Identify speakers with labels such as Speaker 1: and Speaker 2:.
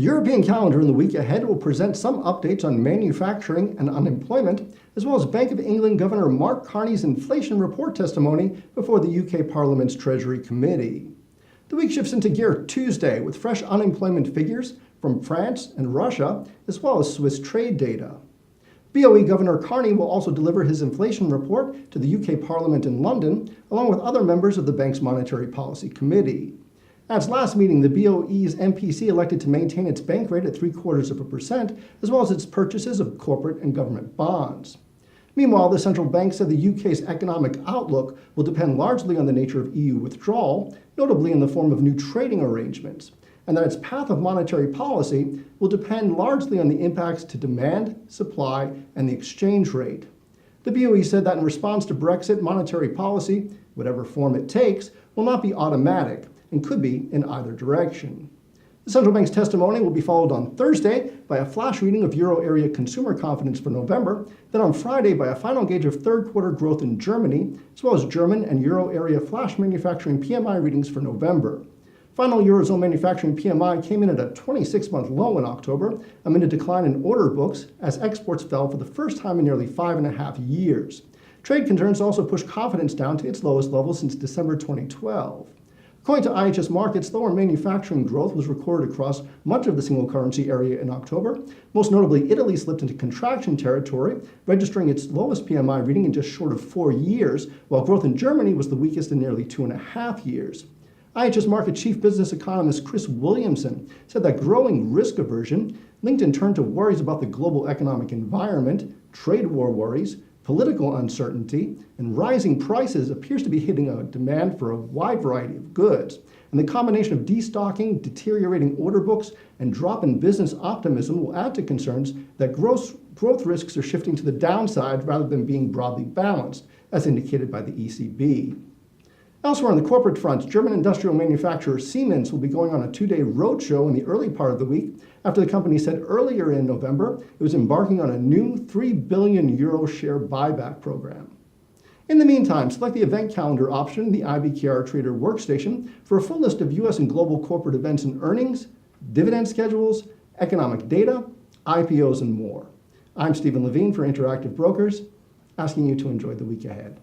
Speaker 1: The European calendar in the week ahead will present some updates on manufacturing and unemployment, as well as Bank of England Governor Mark Carney's inflation report testimony before the UK Parliament's Treasury Committee. The week shifts into gear Tuesday with fresh unemployment figures from France and Russia, as well as Swiss trade data. BOE Governor Carney will also deliver his inflation report to the UK Parliament in London, along with other members of the bank's Monetary Policy Committee. At its last meeting, the BOE's MPC elected to maintain its bank rate at 0.75%, as well as its purchases of corporate and government bonds. Meanwhile, the central bank said the UK's economic outlook will depend largely on the nature of EU withdrawal, notably in the form of new trading arrangements, and that its path of monetary policy will depend largely on the impacts to demand, supply, and the exchange rate. The BOE said that in response to Brexit, monetary policy, whatever form it takes, will not be automatic and could be in either direction. The central bank's testimony will be followed on Thursday by a flash reading of euro area consumer confidence for November, then on Friday by a final gauge of third quarter growth in Germany, as well as German and euro area flash manufacturing PMI readings for November. Final Eurozone manufacturing PMI came in at a 26-month low in October amid a decline in order books as exports fell for the first time in nearly 5.5 years. Trade concerns also pushed confidence down to its lowest level since December 2012. According to IHS Markit, lower manufacturing growth was recorded across much of the single currency area in October. Most notably, Italy slipped into contraction territory, registering its lowest PMI reading in just short of 4 years, while growth in Germany was the weakest in nearly 2.5 years. IHS Markit chief business economist Chris Williamson said that growing risk aversion, linked in turn to worries about the global economic environment, trade war worries, political uncertainty, and rising prices appears to be hitting a demand for a wide variety of goods. And the combination of destocking, deteriorating order books, and drop in business optimism will add to concerns that growth risks are shifting to the downside rather than being broadly balanced, as indicated by the ECB. Elsewhere on the corporate front, German industrial manufacturer Siemens will be going on a 2-day roadshow in the early part of the week after the company said earlier in November it was embarking on a new €3 billion share buyback program. In the meantime, select the event calendar option in the IBKR Trader workstation for a full list of U.S. and global corporate events and earnings, dividend schedules, economic data, IPOs, and more. I'm Steven Levine for Interactive Brokers, asking you to enjoy the week ahead.